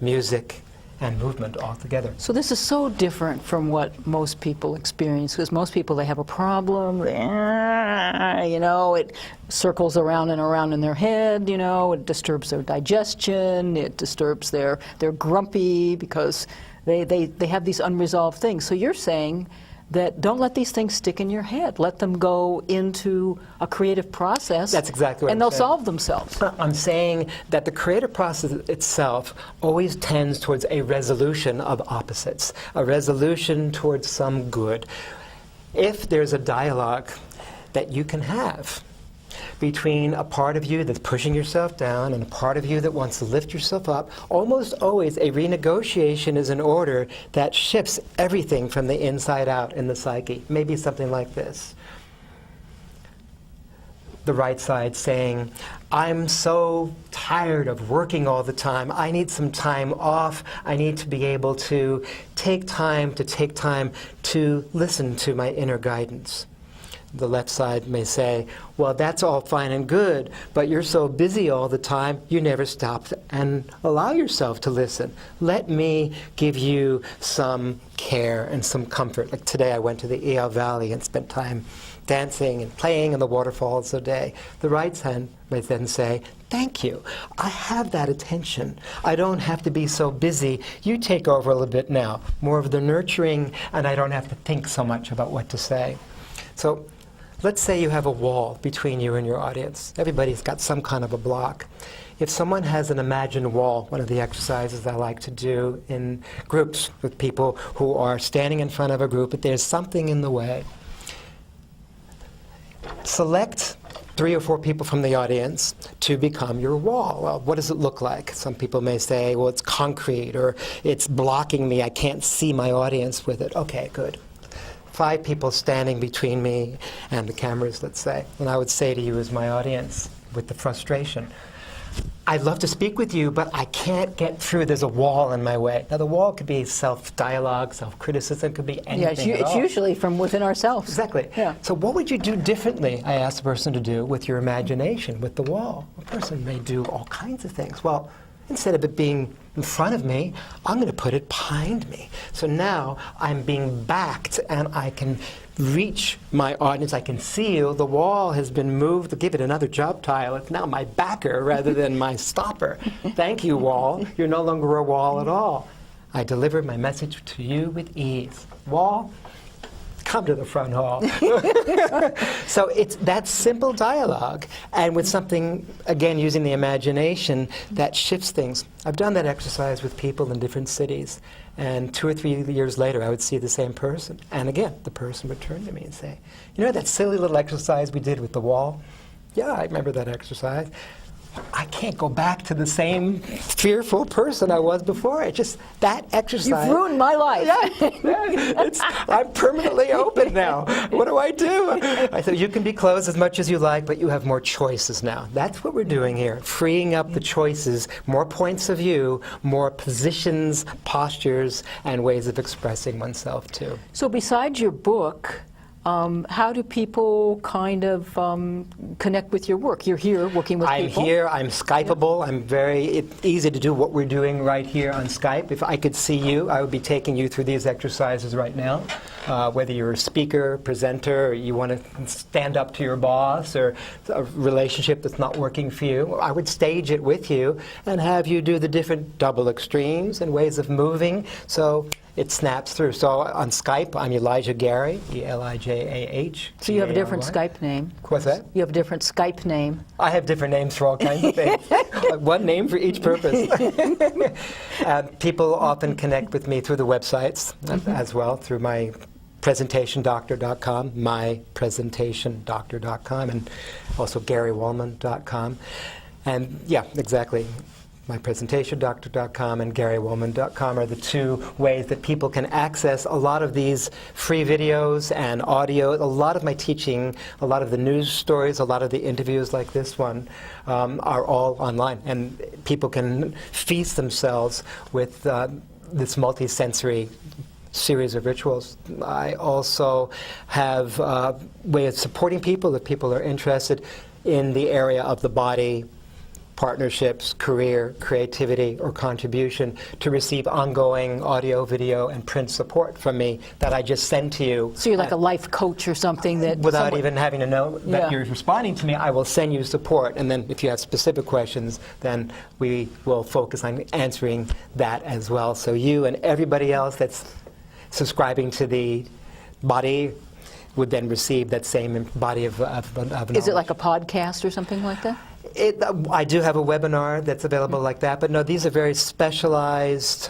[SPEAKER 2] music, and movement all together.
[SPEAKER 1] So this is so different from what most people experience, because most people, they have a problem, you know, it circles around and around in their head, you know, it disturbs their digestion, it disturbs they're grumpy because they have these unresolved things. So you're saying that don't let these things stick in your head. Let them go into a creative process.
[SPEAKER 2] That's exactly what
[SPEAKER 1] and
[SPEAKER 2] I'm
[SPEAKER 1] they'll
[SPEAKER 2] saying.
[SPEAKER 1] solve themselves.
[SPEAKER 2] I'm saying that the creative process itself always tends towards a resolution of opposites, a resolution towards some good. If there's a dialogue that you can have between a part of you that's pushing yourself down and a part of you that wants to lift yourself up, almost always a renegotiation is in order that shifts everything from the inside out in the psyche. Maybe something like this. The right side saying, I'm so tired of working all the time. I need some time off. I need to be able to take time to listen to my inner guidance. The left side may say, well, that's all fine and good, but you're so busy all the time, you never stop and allow yourself to listen. Let me give you some care and some comfort. Like today I went to the Eel Valley and spent time dancing and playing in the waterfalls all day. The right hand may then say, thank you. I have that attention. I don't have to be so busy. You take over a little bit now. More of the nurturing, and I don't have to think so much about what to say. So let's say you have a wall between you and your audience. Everybody's got some kind of a block. If someone has an imagined wall, one of the exercises I like to do in groups with people who are standing in front of a group, but there's something in the way. Select 3 or 4 people from the audience to become your wall. Well, what does it look like? Some people may say, well, it's concrete, or it's blocking me, I can't see my audience with it. Okay, good. 5 people standing between me and the cameras, let's say. And I would say to you as my audience, with the frustration, I'd love to speak with you, but I can't get through. There's a wall in my way. Now, the wall could be self-dialogue, self-criticism, could be anything at all.
[SPEAKER 1] It's usually from within ourselves.
[SPEAKER 2] Exactly.
[SPEAKER 1] Yeah.
[SPEAKER 2] So what would you do differently, I asked the person to do, with your imagination, with the wall? A person may do all kinds of things. Well, instead of it being in front of me, I'm going to put it behind me. So now I'm being backed and I can reach my audience. I can see you. The wall has been moved. To give it another job title. It's now my backer rather than my stopper. Thank you, wall. You're no longer a wall at all. I deliver my message to you with ease. Wall, come to the front hall. So it's that simple dialogue, and with something, again, using the imagination, that shifts things. I've done that exercise with people in different cities, and 2 or 3 years later, I would see the same person. And again, the person would turn to me and say, you know that silly little exercise we did with the wall? Yeah, I remember that exercise. I can't go back to the same fearful person I was before. It just, that exercise.
[SPEAKER 1] You've ruined my life.
[SPEAKER 2] I'm permanently open now. What do I do? I said, you can be closed as much as you like, but you have more choices now. That's what we're doing here, freeing up the choices, more points of view, more positions, postures, and ways of expressing oneself too.
[SPEAKER 1] So besides your book, how do people kind of connect with your work? You're here working with people.
[SPEAKER 2] I'm here, I'm Skypeable, it's easy to do what we're doing right here on Skype. If I could see you, I would be taking you through these exercises right now. Whether you're a speaker, presenter, or you want to stand up to your boss, or a relationship that's not working for you, I would stage it with you and have you do the different double extremes and ways of moving. So it snaps through. So on Skype, I'm Elijah Gary, E-L-I-J-A-H.
[SPEAKER 1] So you have a different Skype name.
[SPEAKER 2] What's that?
[SPEAKER 1] You have a different Skype name.
[SPEAKER 2] I have different names for all kinds of things. One name for each purpose. People often connect with me through the websites as well, through my presentationdoctor.com, mypresentationdoctor.com, and also GaryWoolman.com. And yeah, exactly. mypresentationdoctor.com and GaryWoolman.com are the two ways that people can access a lot of these free videos and audio. A lot of my teaching, a lot of the news stories, a lot of the interviews like this one are all online. And people can feast themselves with this multi-sensory series of rituals. I also have a way of supporting people if people are interested in the area of the body, partnerships, career, creativity, or contribution, to receive ongoing audio, video, and print support from me that I just send to you.
[SPEAKER 1] So you're like a life coach or something that...
[SPEAKER 2] Without even having to know that you're responding to me, I will send you support. And then if you have specific questions, then we will focus on answering that as well. So you and everybody else that's subscribing to the body would then receive that same body of knowledge.
[SPEAKER 1] Is it like a podcast or something like that?
[SPEAKER 2] I do have a webinar that's available like that, but no, these are very specialized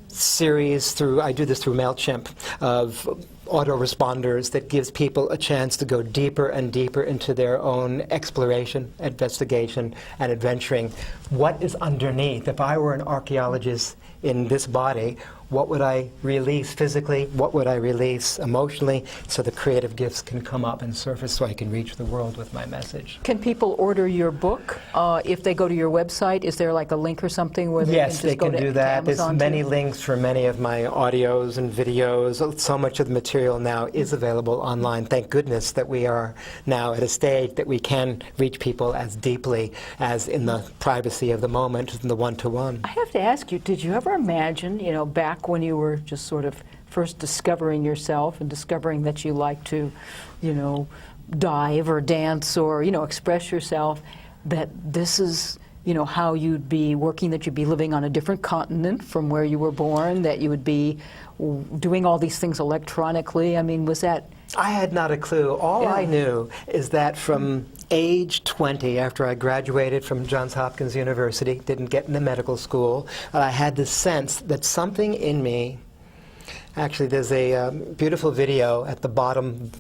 [SPEAKER 2] series I do this through MailChimp, of autoresponders that gives people a chance to go deeper and deeper into their own exploration, investigation, and adventuring. What is underneath? If I were an archaeologist in this body, what would I release physically? What would I release emotionally, so the creative gifts can come up and surface so I can reach the world with my message?
[SPEAKER 1] Can people order your book if they go to your website? Is there like a link or something where they
[SPEAKER 2] Yes,
[SPEAKER 1] can just go
[SPEAKER 2] they can
[SPEAKER 1] to
[SPEAKER 2] do that. There's
[SPEAKER 1] Amazon
[SPEAKER 2] many
[SPEAKER 1] too?
[SPEAKER 2] links for many of my audios and videos. So much of the material now is available online. Thank goodness that we are now at a stage that we can reach people as deeply as in the privacy of the moment, in the one-to-one.
[SPEAKER 1] I have to ask you, did you ever imagine, back when you were just sort of first discovering yourself and discovering that you like to, dive or dance or, express yourself, that this is, how you'd be working, that you'd be living on a different continent from where you were born, that you would be doing all these things electronically? I mean, was that...
[SPEAKER 2] I had not a clue. All I knew is that from age 20, after I graduated from Johns Hopkins University, didn't get into medical school, I had this sense that something in me... Actually, there's a beautiful video at the bottom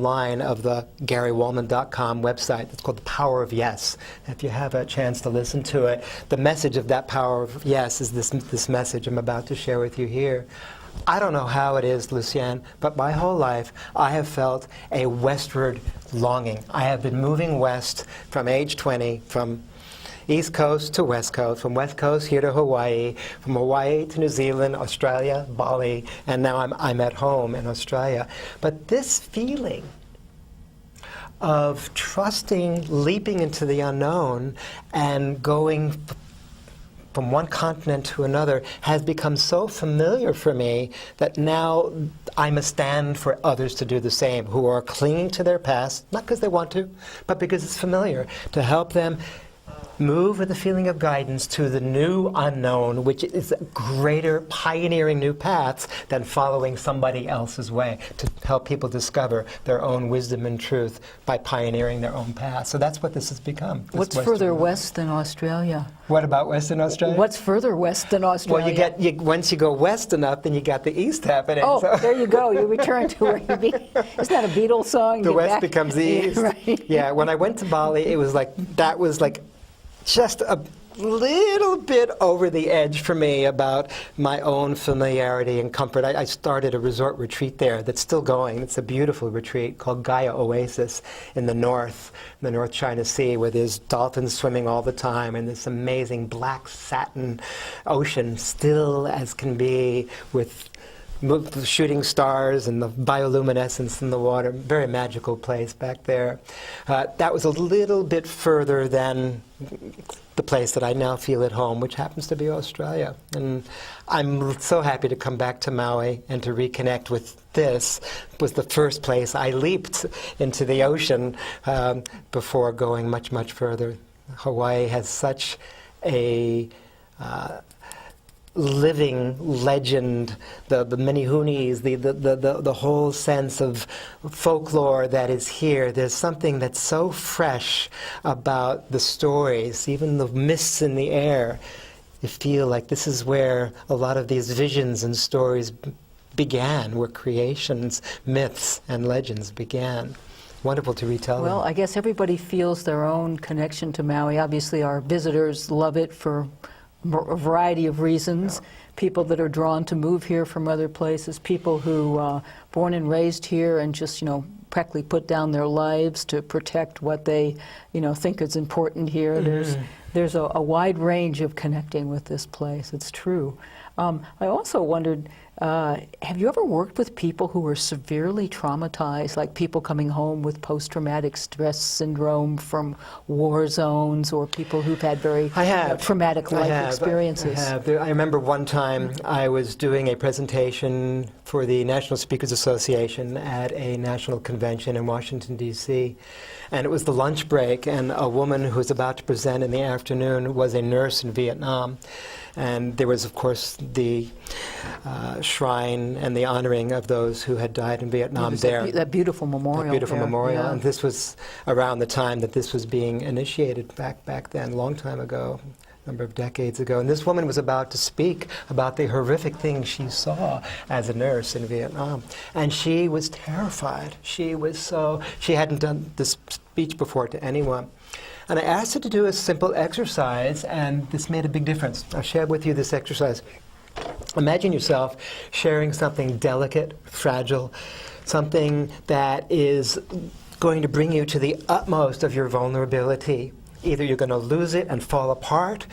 [SPEAKER 2] line of the GaryWoolman.com website. It's called The Power of Yes. If you have a chance to listen to it, the message of that power of yes is this message I'm about to share with you here. I don't know how it is, Lucienne, but my whole life I have felt a westward longing. I have been moving west from age 20, from East Coast to West Coast, from West Coast here to Hawaii, from Hawaii to New Zealand, Australia, Bali, and now I'm at home in Australia. But this feeling of trusting, leaping into the unknown, and going from one continent to another has become so familiar for me that now I must stand for others to do the same, who are clinging to their past, not because they want to, but because it's familiar, to help them move with a feeling of guidance to the new unknown, which is greater pioneering new paths than following somebody else's way, to help people discover their own wisdom and truth by pioneering their own path. So that's what this has become.
[SPEAKER 1] What's further west than Australia?
[SPEAKER 2] What about Western Australia?
[SPEAKER 1] What's further west than Australia?
[SPEAKER 2] Well, once you go west enough, then you got the east happening.
[SPEAKER 1] Oh,
[SPEAKER 2] so.
[SPEAKER 1] there you go. You return to where you be. Isn't that a Beatles song?
[SPEAKER 2] The
[SPEAKER 1] Get
[SPEAKER 2] west
[SPEAKER 1] back-
[SPEAKER 2] becomes the east.
[SPEAKER 1] Yeah, right.
[SPEAKER 2] Yeah, when I went to Bali, it was like, that was like just a little bit over the edge for me about my own familiarity and comfort. I started a resort retreat there that's still going. It's a beautiful retreat called Gaia Oasis in the North China Sea, where there's dolphins swimming all the time and this amazing black satin ocean, still as can be, with the shooting stars and the bioluminescence in the water. Very magical place back there. That was a little bit further than the place that I now feel at home, which happens to be Australia. And I'm so happy to come back to Maui and to reconnect with this. It was the first place I leaped into the ocean before going much, much further. Hawaii has such a living legend, the minihunis, the whole sense of folklore that is here. There's something that's so fresh about the stories, even the mists in the air. You feel like this is where a lot of these visions and stories began, where creations, myths, and legends began. Wonderful to retell
[SPEAKER 1] Well,
[SPEAKER 2] them.
[SPEAKER 1] I guess everybody feels their own connection to Maui. Obviously, our visitors love it for a variety of reasons. People that are drawn to move here from other places, people who born and raised here and just, practically put down their lives to protect what they, think is important here. There's a wide range of connecting with this place. It's true. I also wondered, have you ever worked with people who were severely traumatized, like people coming home with post-traumatic stress syndrome from war zones, or people who've had very traumatic life experiences?
[SPEAKER 2] I have. I remember one time I was doing a presentation for the National Speakers Association at a national convention in Washington, D.C., and it was the lunch break, and a woman who was about to present in the afternoon was a nurse in Vietnam. And there was, of course, the shrine and the honoring of those who had died in Vietnam there.
[SPEAKER 1] That beautiful memorial.
[SPEAKER 2] That beautiful
[SPEAKER 1] there,
[SPEAKER 2] memorial.
[SPEAKER 1] yeah.
[SPEAKER 2] And this was around the time that this was being initiated back then, a long time ago, a number of decades ago. And this woman was about to speak about the horrific things she saw as a nurse in Vietnam. And she was terrified. She hadn't done this speech before to anyone. And I asked her to do a simple exercise, and this made a big difference. I'll share with you this exercise. Imagine yourself sharing something delicate, fragile, something that is going to bring you to the utmost of your vulnerability. Either you're going to lose it and fall apart,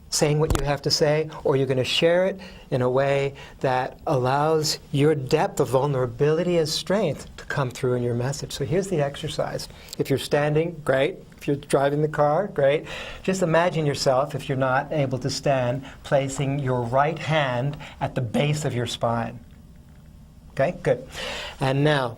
[SPEAKER 2] saying what you have to say, or you're going to share it in a way that allows your depth of vulnerability and strength to come through in your message. So here's the exercise. If you're standing, great. If you're driving the car, great. Just imagine yourself, if you're not able to stand, placing your right hand at the base of your spine. Okay, good. And now,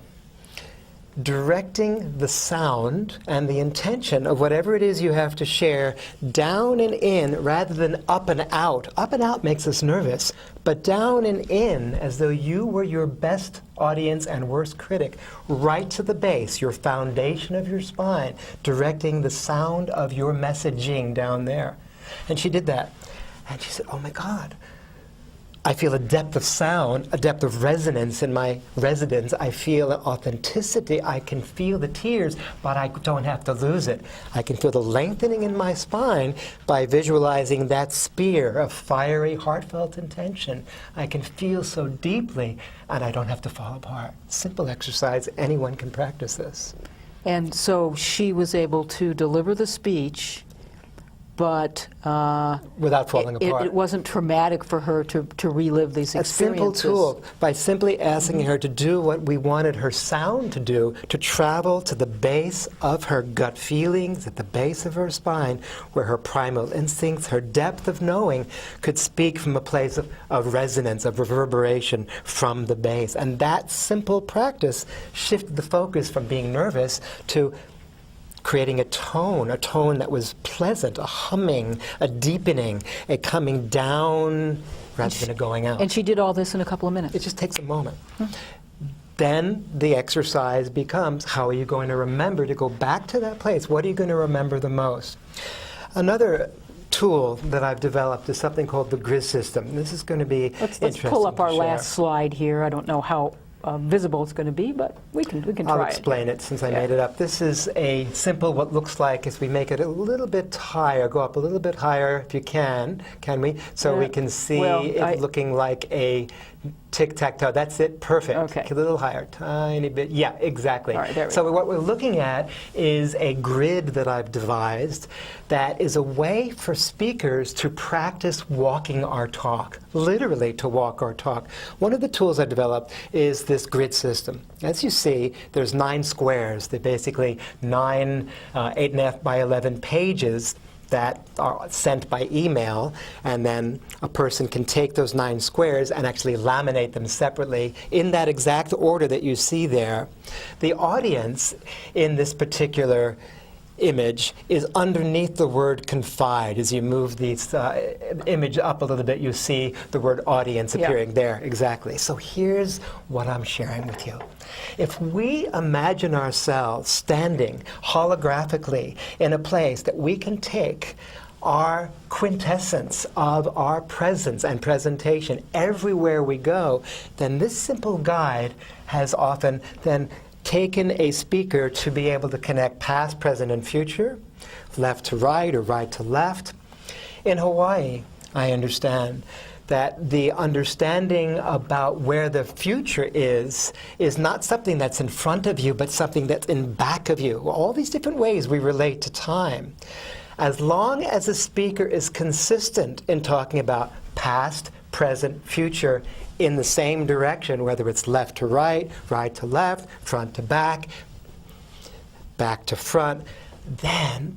[SPEAKER 2] directing the sound and the intention of whatever it is you have to share down and in rather than up and out. Up and out makes us nervous, but down and in as though you were your best audience and worst critic, right to the base, your foundation of your spine, directing the sound of your messaging down there. And she did that. And she said, oh my God, I feel a depth of sound, a depth of resonance in my residence. I feel an authenticity. I can feel the tears, but I don't have to lose it. I can feel the lengthening in my spine by visualizing that spear of fiery, heartfelt intention. I can feel so deeply, and I don't have to fall apart. Simple exercise. Anyone can practice this.
[SPEAKER 1] And so she was able to deliver the speech, but
[SPEAKER 2] without falling apart.
[SPEAKER 1] It wasn't traumatic for her to relive these experiences.
[SPEAKER 2] A simple tool, by simply asking her to do what we wanted her sound to do, to travel to the base of her gut feelings, at the base of her spine, where her primal instincts, her depth of knowing could speak from a place of resonance, of reverberation from the base. And that simple practice shifted the focus from being nervous to creating a tone that was pleasant, a humming, a deepening, a coming down rather than a going out.
[SPEAKER 1] And she did all this in a couple of minutes.
[SPEAKER 2] It just takes a moment. Then the exercise becomes, how are you going to remember to go back to that place? What are you going to remember the most? Another tool that I've developed is something called the grid system. This is going to be interesting.
[SPEAKER 1] Let's pull up
[SPEAKER 2] to
[SPEAKER 1] our
[SPEAKER 2] share.
[SPEAKER 1] last slide here. I don't know how visible it's going to be, but we can try
[SPEAKER 2] I'll
[SPEAKER 1] it.
[SPEAKER 2] explain it since I made it up. This is a simple, what looks like, if we make it a little bit higher, go up a little bit higher if you can we? So we can see it looking like a tic-tac-toe. That's it, perfect.
[SPEAKER 1] Okay.
[SPEAKER 2] A little higher, tiny bit. Yeah, exactly.
[SPEAKER 1] All right, there we
[SPEAKER 2] so
[SPEAKER 1] go.
[SPEAKER 2] what we're looking at is a grid that I've devised that is a way for speakers to practice walking our talk, literally to walk our talk. One of the tools I developed is this grid system. As you see, there's 9 squares. They're basically 9 8.5 by 11 pages that are sent by email, and then a person can take those 9 squares and actually laminate them separately in that exact order that you see there. The audience in this particular image is underneath the word confide. As you move this image up a little bit, you see the word audience appearing there. Exactly. So here's what I'm sharing with you. If we imagine ourselves standing holographically in a place that we can take our quintessence of our presence and presentation everywhere we go, then this simple guide has often then taken a speaker to be able to connect past, present, and future, left to right or right to left. In Hawaii, I understand that the understanding about where the future is not something that's in front of you, but something that's in back of you. All these different ways we relate to time. As long as a speaker is consistent in talking about past, present, future in the same direction, whether it's left to right, right to left, front to back, back to front, then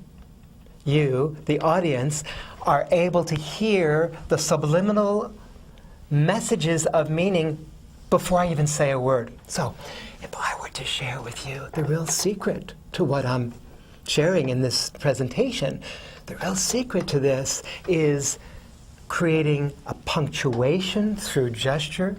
[SPEAKER 2] you, the audience, are able to hear the subliminal messages of meaning before I even say a word. So, if I were to share with you the real secret to what I'm sharing in this presentation, the real secret to this is creating a punctuation through gesture,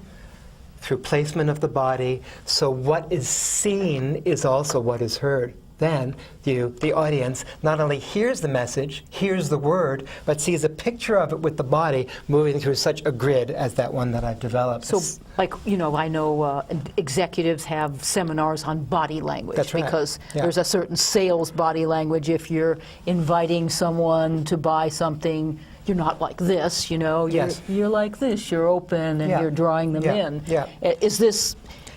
[SPEAKER 2] through placement of the body, so what is seen is also what is heard. Then you, the audience, not only hears the message, hears the word, but sees a picture of it with the body moving through such a grid as that one that I've developed.
[SPEAKER 1] So, like, you know, I know executives have seminars on body language.
[SPEAKER 2] That's right.
[SPEAKER 1] Because
[SPEAKER 2] Yeah.
[SPEAKER 1] there's a certain sales body language. If you're inviting someone to buy something, you're not like this, you know.
[SPEAKER 2] Yes.
[SPEAKER 1] You're like this. You're open and
[SPEAKER 2] Yeah.
[SPEAKER 1] you're drawing them
[SPEAKER 2] Yeah.
[SPEAKER 1] in.
[SPEAKER 2] Yeah.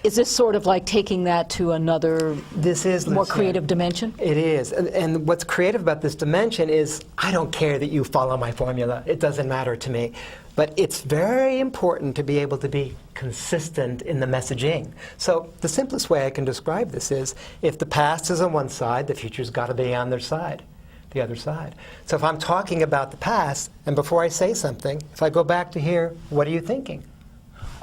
[SPEAKER 1] Is this sort of like taking that to another
[SPEAKER 2] This is,
[SPEAKER 1] more
[SPEAKER 2] Lucia,
[SPEAKER 1] creative dimension?
[SPEAKER 2] It is. And what's creative about this dimension is I don't care that you follow my formula. It doesn't matter to me. But it's very important to be able to be consistent in the messaging. So the simplest way I can describe this is if the past is on one side, the future's got to be on their side, the other side. So if I'm talking about the past, and before I say something, if I go back to here, what are you thinking?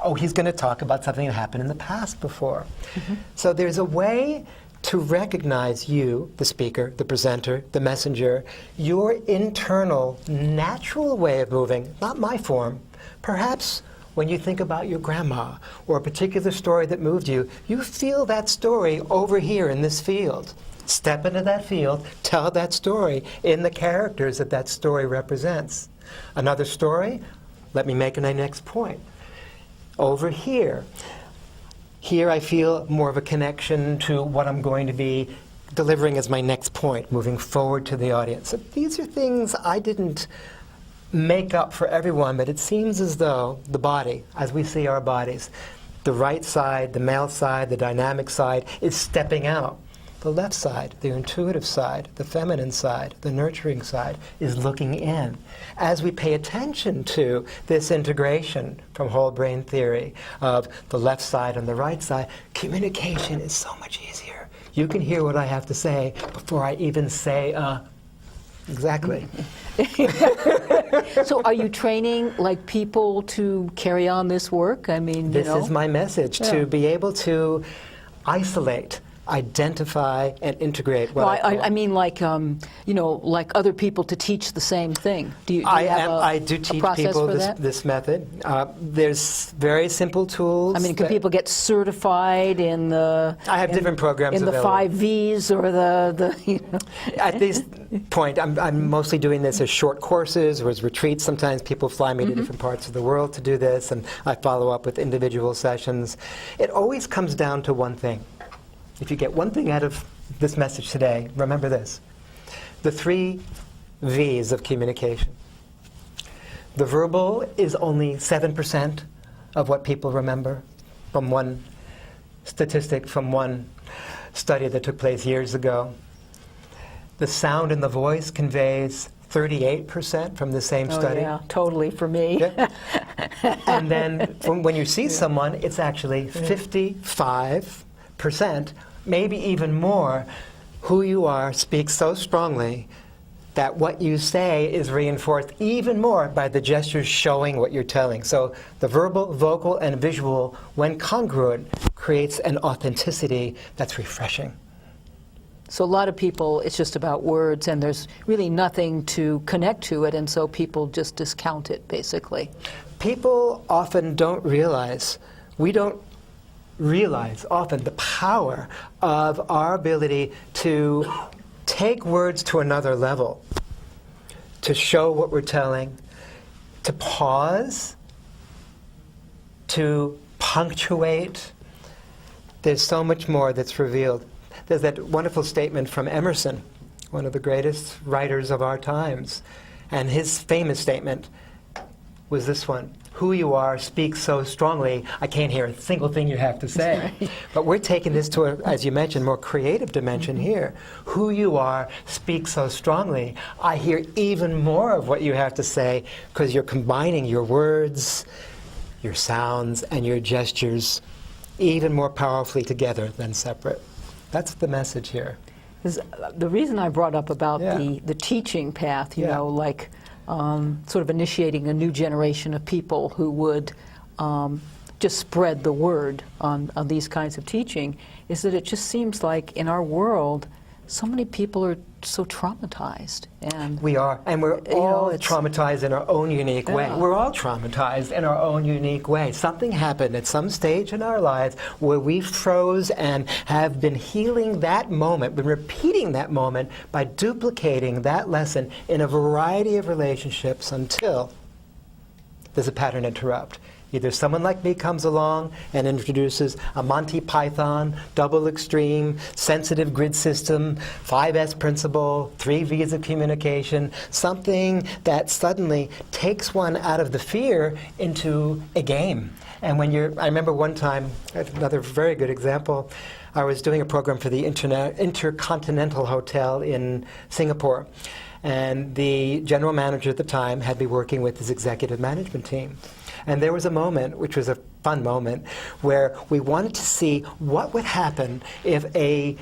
[SPEAKER 2] Oh, he's going to talk about something that happened in the past before. So there's a way to recognize you, the speaker, the presenter, the messenger, your internal, natural way of moving, not my form. Perhaps when you think about your grandma or a particular story that moved you, you feel that story over here in this field. Step into that field, tell that story in the characters that that story represents. Another story, let me make my next point. Over here I feel more of a connection to what I'm going to be delivering as my next point, moving forward to the audience. So these are things I didn't make up for everyone, but it seems as though the body, as we see our bodies, the right side, the male side, the dynamic side, is stepping out. The left side, the intuitive side, the feminine side, the nurturing side, is looking in. As we pay attention to this integration from whole brain theory of the left side and the right side, communication is so much easier. You can hear what I have to say before I even say, exactly.
[SPEAKER 1] So are you training like people to carry on this work? I mean,
[SPEAKER 2] This is my message, to be able to isolate identify and integrate what
[SPEAKER 1] I mean, like, like other people to teach the same thing. Do you
[SPEAKER 2] I do teach people this method. There's very simple tools.
[SPEAKER 1] I mean, can people get certified in the...
[SPEAKER 2] I have different programs
[SPEAKER 1] in
[SPEAKER 2] available.
[SPEAKER 1] the 5 Vs or the
[SPEAKER 2] At this point, I'm mostly doing this as short courses or as retreats. Sometimes people fly me to different parts of the world to do this, and I follow up with individual sessions. It always comes down to one thing. If you get one thing out of this message today, remember this. The 3 Vs of communication. The verbal is only 7% of what people remember, from one statistic from one study that took place years ago. The sound in the voice conveys 38% from the same study.
[SPEAKER 1] Oh yeah, totally for me.
[SPEAKER 2] Yeah. And then when you see someone, it's actually 55%, maybe even more. Who you are speaks so strongly that what you say is reinforced even more by the gestures showing what you're telling. So the verbal, vocal, and visual, when congruent, creates an authenticity that's refreshing.
[SPEAKER 1] So a lot of people, it's just about words, and there's really nothing to connect to it, and so people just discount it, basically.
[SPEAKER 2] People often don't realize, we don't realize often the power of our ability to take words to another level, to show what we're telling, to pause, to punctuate. There's so much more that's revealed. There's that wonderful statement from Emerson, one of the greatest writers of our times, and his famous statement was this one: who you are speaks so strongly, I can't hear a single thing you have to say.
[SPEAKER 1] Right.
[SPEAKER 2] But we're taking this to, as you mentioned, more creative dimension here. Who you are speaks so strongly, I hear even more of what you have to say, because you're combining your words, your sounds, and your gestures even more powerfully together than separate. That's the message here.
[SPEAKER 1] The reason I brought up about
[SPEAKER 2] Yeah.
[SPEAKER 1] the teaching path, you
[SPEAKER 2] Yeah.
[SPEAKER 1] know, like sort of initiating a new generation of people who would just spread the word on these kinds of teaching, is that it just seems like in our world, so many people are so traumatized. And
[SPEAKER 2] We are, and we're all
[SPEAKER 1] it's-
[SPEAKER 2] traumatized in our own unique way.
[SPEAKER 1] Yeah.
[SPEAKER 2] We're all traumatized in our own unique way. Something happened at some stage in our lives where we froze and have been healing that moment, been repeating that moment by duplicating that lesson in a variety of relationships until there's a pattern interrupt. Either someone like me comes along and introduces a Monty Python, double extreme, sensitive grid system, 5S principle, 3 V's of communication, something that suddenly takes one out of the fear into a game. And when I remember one time, another very good example, I was doing a program for the Intercontinental Hotel in Singapore. And the general manager at the time had been working with his executive management team. And there was a moment, which was a fun moment, where we wanted to see what would happen if a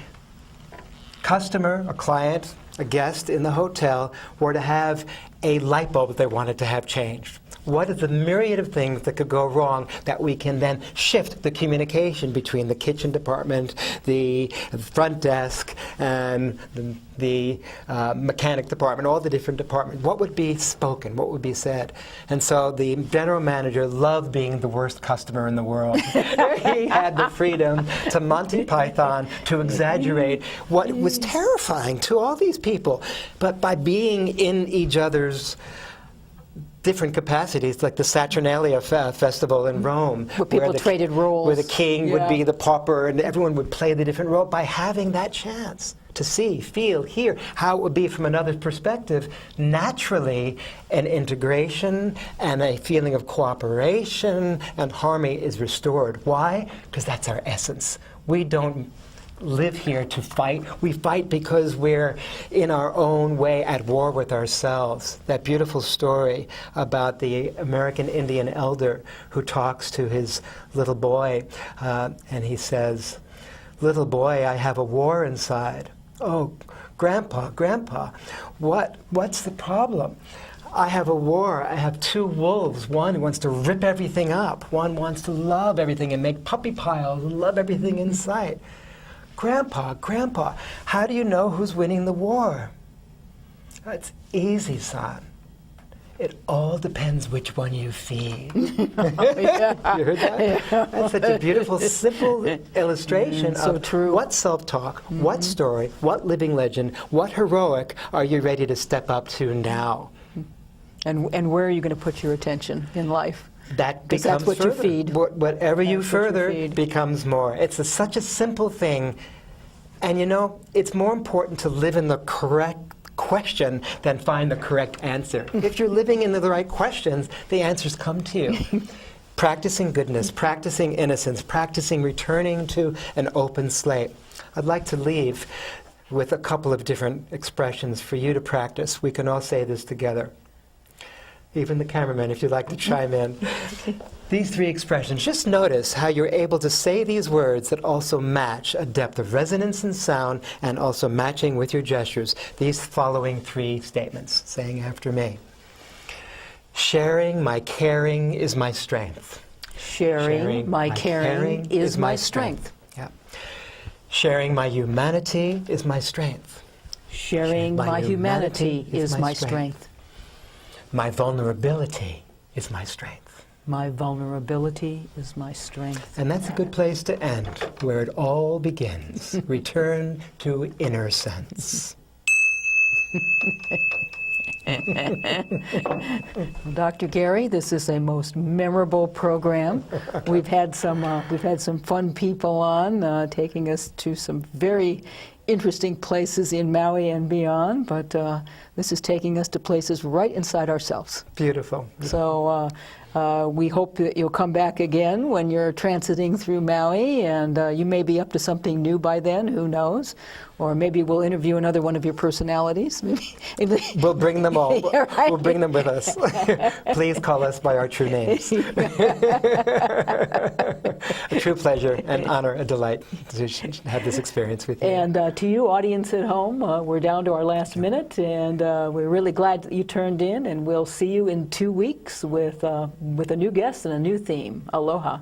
[SPEAKER 2] customer, a client, a guest in the hotel were to have a light bulb they wanted to have changed. What are the myriad of things that could go wrong that we can then shift the communication between the kitchen department, the front desk, and the mechanic department, all the different departments? What would be spoken? What would be said? And so the general manager loved being the worst customer in the world. He had the freedom to Monty Python, to exaggerate what was terrifying to all these people. But by being in each other's different capacities, like the Saturnalia festival in Rome,
[SPEAKER 1] where people traded roles,
[SPEAKER 2] where the king would
[SPEAKER 1] Yeah.
[SPEAKER 2] be the pauper, and everyone would play the different role. By having that chance to see, feel, hear how it would be from another perspective, naturally an integration and a feeling of cooperation and harmony is restored. Why? Because that's our essence. We don't live here to fight. We fight because we're in our own way at war with ourselves. That beautiful story about the American Indian elder who talks to his little boy, and he says, "Little boy, I have a war inside." "Oh, Grandpa, what's the problem?" "I have a war. I have 2 wolves. One wants to rip everything up. One wants to love everything and make puppy piles and love everything in sight." Grandpa, Grandpa, how do you know who's winning the war? It's easy, son. It all depends which one you feed.
[SPEAKER 1] Yeah.
[SPEAKER 2] You heard that?
[SPEAKER 1] Yeah.
[SPEAKER 2] That's such a beautiful, simple illustration
[SPEAKER 1] so
[SPEAKER 2] of
[SPEAKER 1] true.
[SPEAKER 2] what self-talk, what story, what living legend, what heroic are you ready to step up to now?
[SPEAKER 1] And where are you going to put your attention in life?
[SPEAKER 2] That
[SPEAKER 1] 'Cause
[SPEAKER 2] becomes
[SPEAKER 1] that's what
[SPEAKER 2] further.
[SPEAKER 1] you feed.
[SPEAKER 2] Whatever you
[SPEAKER 1] That's what you
[SPEAKER 2] further
[SPEAKER 1] feed.
[SPEAKER 2] becomes more. It's such a simple thing. And you know, it's more important to live in the correct question than find the correct answer. If you're living in the right questions, the answers come to you. Practicing goodness, practicing innocence, practicing returning to an open slate. I'd like to leave with a couple of different expressions for you to practice. We can all say this together. Even the cameraman, if you'd like to chime in. These three expressions, just notice how you're able to say these words that also match a depth of resonance and sound and also matching with your gestures. These following three statements, saying after me. Sharing my caring is my strength.
[SPEAKER 1] Sharing my caring is my strength.
[SPEAKER 2] Yeah. Sharing my humanity is my strength.
[SPEAKER 1] Sharing my humanity is my strength.
[SPEAKER 2] My vulnerability is my strength.
[SPEAKER 1] My vulnerability is my strength.
[SPEAKER 2] And that's a good place to end, where it all begins. Return to inner sense.
[SPEAKER 1] Well, Dr. Gary, this is a most memorable program. We've had some fun people on, taking us to some very interesting places in Maui and beyond, but this is taking us to places right inside ourselves.
[SPEAKER 2] Beautiful.
[SPEAKER 1] So we hope that you'll come back again when you're transiting through Maui, and you may be up to something new by then, who knows? Or maybe we'll interview another one of your personalities. Maybe.
[SPEAKER 2] We'll bring them all.
[SPEAKER 1] Yeah, right.
[SPEAKER 2] We'll bring them with us. Please call us by our true names. A true pleasure, an honor, a delight to have this experience with you.
[SPEAKER 1] And to you, audience at home, we're down to our last minute, and we're really glad that you turned in, and we'll see you in 2 weeks with a new guest and a new theme. Aloha.